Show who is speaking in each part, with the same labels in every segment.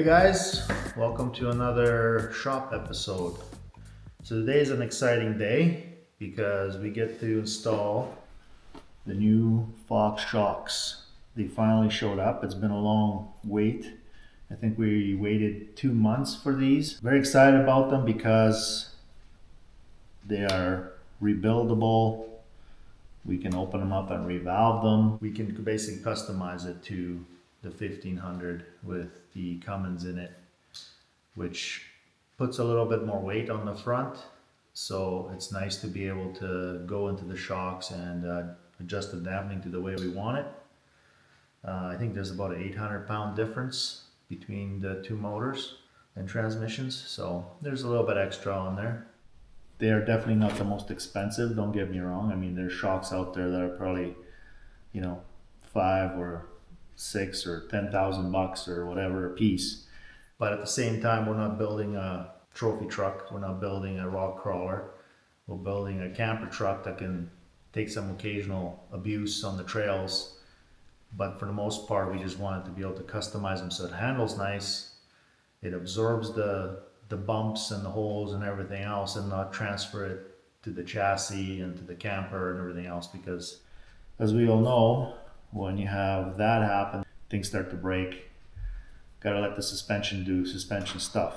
Speaker 1: guys, welcome to another shop episode. So today is an exciting day because we get to install the new Fox shocks. They finally showed up. It's been a long wait. I think we waited 2 months for these. Very excited about them because they are rebuildable. We can open them up and revalve them. We can basically customize it to the 1500 with the Cummins in it, which puts a little bit more weight on the front. So it's nice to be able to go into the shocks and adjust the dampening to the way we want it. I think there's about an 800-pound difference between the two motors and transmissions. So there's a little bit extra on there. They are definitely not the most expensive, don't get me wrong. I mean, there's shocks out there that are probably, you know, 5 or 6 or 10,000 bucks or whatever a piece. But at the same time, we're not building a trophy truck. We're not building a rock crawler. We're building a camper truck that can take some occasional abuse on the trails. But for the most part, we just wanted to be able to customize them so it handles nice. It absorbs the bumps and the holes and everything else, and not transfer it to the chassis and to the camper and everything else, because as we all know, when you have that happen, things start to break. Gotta let the suspension do suspension stuff.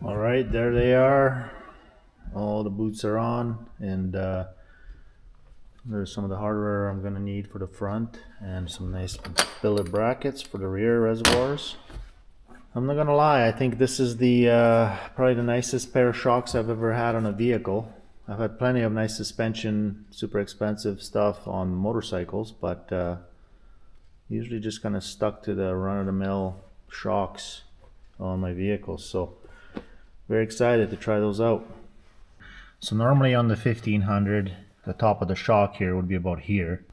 Speaker 1: Alright, there they are. All the boots are on, and there's some of the hardware I'm going to need for the front, and some nice billet brackets for the rear reservoirs. I'm not going to lie, I think this is the probably the nicest pair of shocks I've ever had on a vehicle. I've had plenty of nice suspension, super expensive stuff on motorcycles, but usually just kind of stuck to the run-of-the-mill shocks on my vehicles. So very excited to try those out. So normally on the 1500, the top of the shock here would be about here.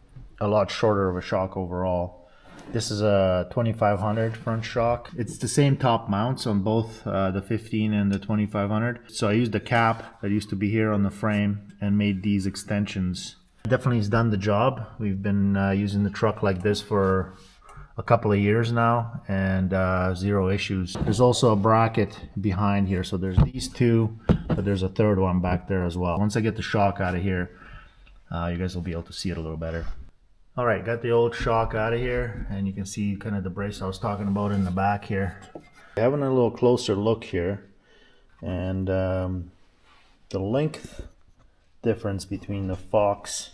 Speaker 1: A lot shorter of a shock overall. This is a 2500 front shock. It's the same top mounts on both the 15 and the 2500. So I used the cap that used to be here on the frame and made these extensions. Definitely has done the job. We've been using the truck like this for a couple of years now, and zero issues. There's also a bracket behind here, so there's these two, but there's a third one back there as well. Once I get the shock out of here, you guys will be able to see it a little better. All right, got the old shock out of here, and you can see kind of the brace I was talking about in the back here. Having a little closer look here, and the length difference between the Fox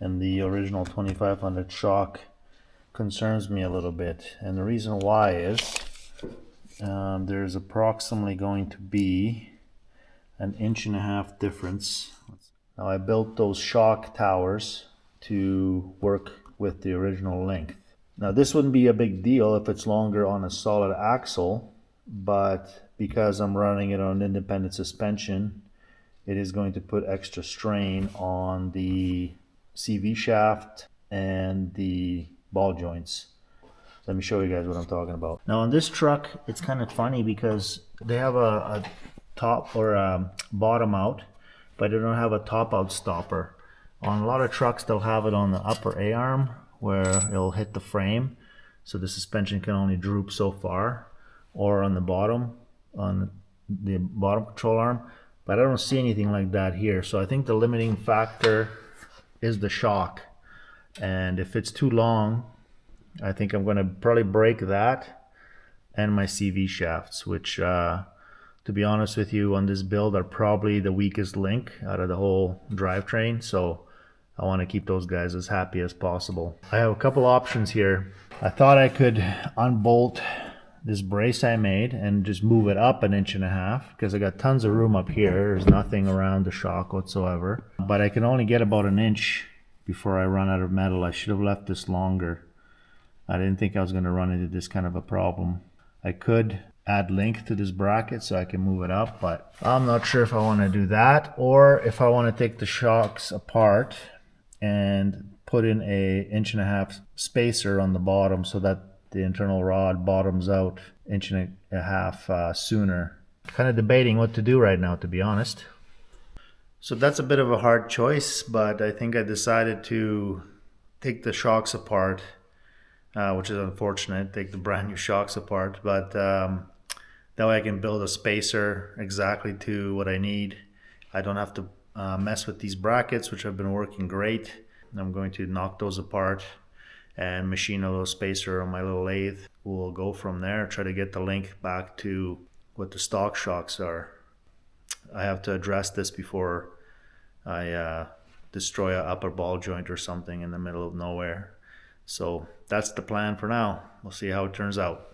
Speaker 1: and the original 2500 shock concerns me a little bit, and the reason why is there's approximately going to be an 1.5 inch difference. Now I built those shock towers to work with the original length. Now this wouldn't be a big deal if it's longer on a solid axle, but because I'm running it on independent suspension, it is going to put extra strain on the CV shaft and the ball joints. Let me show you guys what I'm talking about. Now on this truck, it's kind of funny because they have a top or a bottom out, but they don't have a top out stopper. On a lot of trucks, they'll have it on the upper A-arm where it'll hit the frame. so the suspension can only droop so far, or on the bottom, on the bottom control arm, but I don't see anything like that here. So I think the limiting factor is the shock, and if it's too long, I think I'm going to probably break that and my CV shafts, which to be honest with you, on this build are probably the weakest link out of the whole drivetrain, so I want to keep those guys as happy as possible. I have a couple options here. I thought I could unbolt this brace I made and just move it up 1.5 inches, because I got tons of room up here. There's nothing around the shock whatsoever, but I can only get about 1 inch before I run out of metal. I should have left this longer. I didn't think I was going to run into this kind of a problem. I could add length to this bracket so I can move it up, but I'm not sure if I want to do that, or if I want to take the shocks apart and put in a 1.5 inch spacer on the bottom so that the internal rod bottoms out 1.5 inches sooner. Kind of debating what to do right now, to be honest. So that's a bit of a hard choice, but I think I decided to take the shocks apart, which is unfortunate, take the brand new shocks apart, but that way I can build a spacer exactly to what I need. I don't have to mess with these brackets, which have been working great. I'm going to knock those apart and machine a little spacer on my little lathe. We'll go from there, try to get the length back to what the stock shocks are. I have to address this before I destroy an upper ball joint or something in the middle of nowhere. So that's the plan for now. We'll see how it turns out.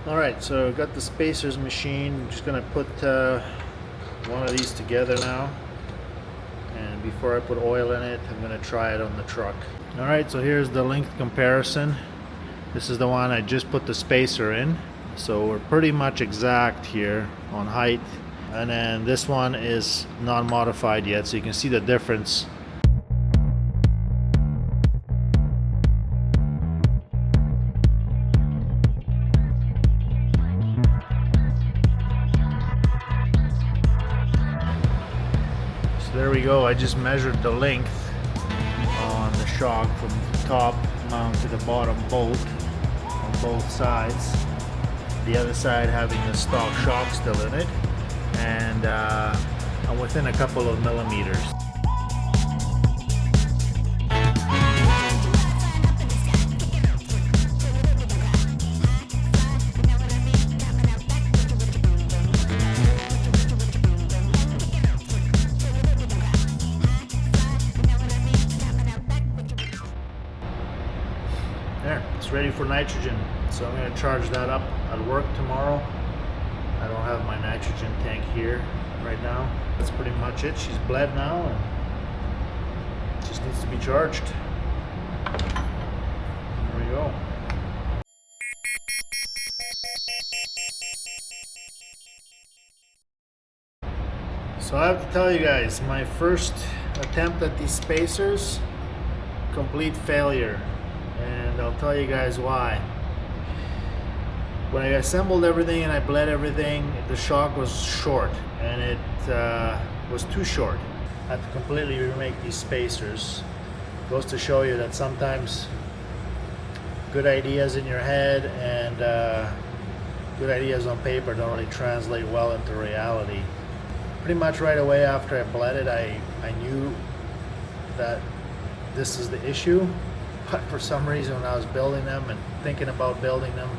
Speaker 1: Alright, so I've got the spacers machine. I'm just going to put one of these together now. And before I put oil in it, I'm going to try it on the truck. Alright, so here's the length comparison. This is the one I just put the spacer in. So we're pretty much exact here on height. And then this one is not modified yet, so you can see the difference. There we go. I just measured the length on the shock from top mount to the bottom bolt on both sides. The other side having the stock shock still in it, and I'm within a couple of millimeters. There, it's ready for nitrogen. So I'm going to charge that up at work tomorrow. I don't have my nitrogen tank here right now. That's pretty much it. She's bled now and just needs to be charged. There we go. So I have to tell you guys, my first attempt at these spacers, complete failure. And I'll tell you guys why. When I assembled everything and I bled everything, the shock was short, and it was too short. I had to completely remake these spacers. Goes to show you that sometimes good ideas in your head and good ideas on paper don't really translate well into reality. Pretty much right away after I bled it, I knew that this is the issue. But for some reason, when I was building them and thinking about building them,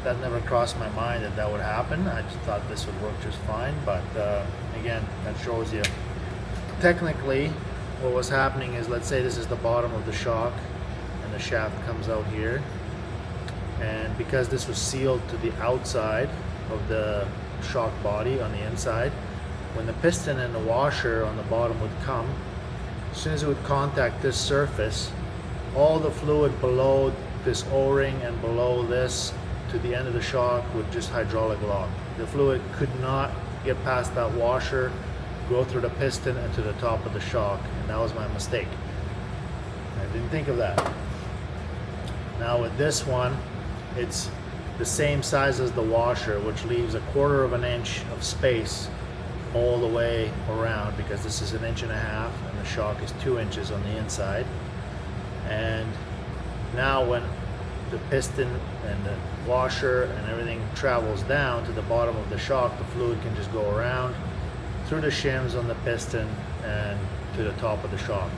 Speaker 1: that never crossed my mind that that would happen. I just thought this would work just fine. But again, that shows you. Technically, what was happening is, let's say this is the bottom of the shock, and the shaft comes out here. And because this was sealed to the outside of the shock body on the inside, when the piston and the washer on the bottom would come, as soon as it would contact this surface, all the fluid below this O-ring and below this to the end of the shock would just hydraulic lock. The fluid could not get past that washer, go through the piston and to the top of the shock, and that was my mistake. I didn't think of that. Now with this one, it's the same size as the washer, which leaves 1/4 of an inch of space all the way around, because this is 1.5 inches and the shock is 2 inches on the inside. And now when the piston and the washer and everything travels down to the bottom of the shock, the fluid can just go around through the shims on the piston and to the top of the shock.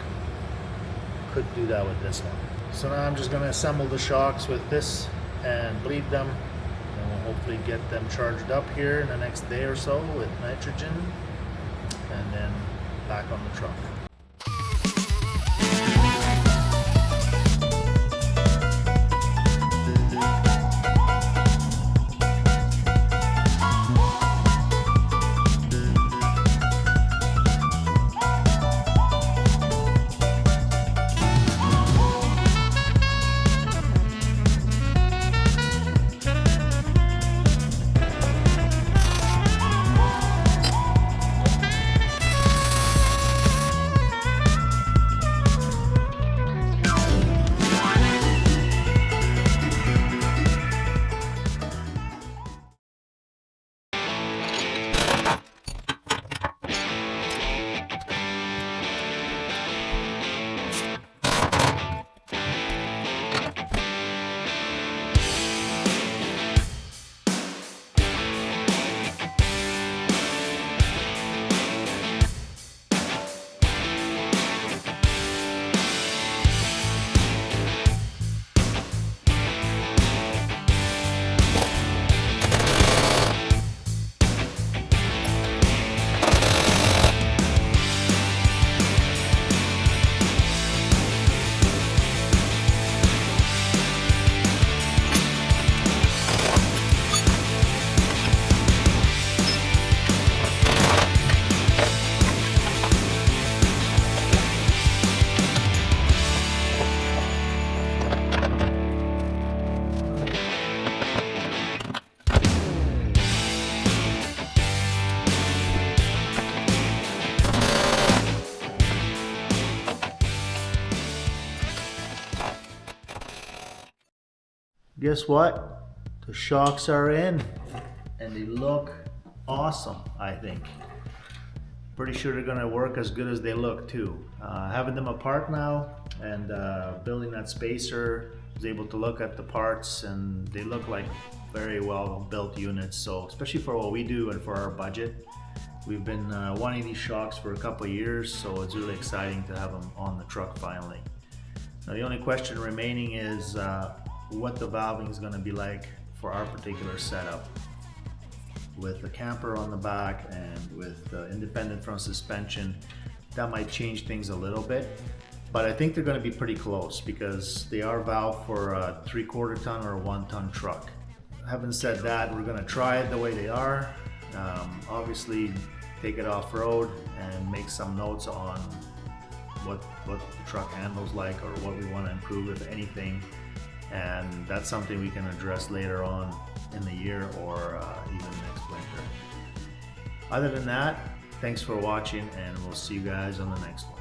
Speaker 1: Couldn't do that with this one. So now I'm just going to assemble the shocks with this and bleed them, and we'll hopefully get them charged up here in the next day or so with nitrogen, and then back on the truck. Guess what? The shocks are in and they look awesome, I think. Pretty sure they're gonna work as good as they look too. Having them apart now and building that spacer, I was able to look at the parts and they look like very well built units. So especially for what we do and for our budget, We've been wanting these shocks for a couple of years, so it's really exciting to have them on the truck finally. Now the only question remaining is what the valving is going to be like for our particular setup. With the camper on the back and with independent front suspension, that might change things a little bit, but I think they're going to be pretty close because they are valved for a 3/4 ton or a 1 ton truck. Having said that, we're going to try it the way they are. Obviously take it off-road and make some notes on what the truck handles like or what we want to improve, if anything, and that's something we can address later on in the year or even next winter. Other than that, thanks for watching, and we'll see you guys on the next one.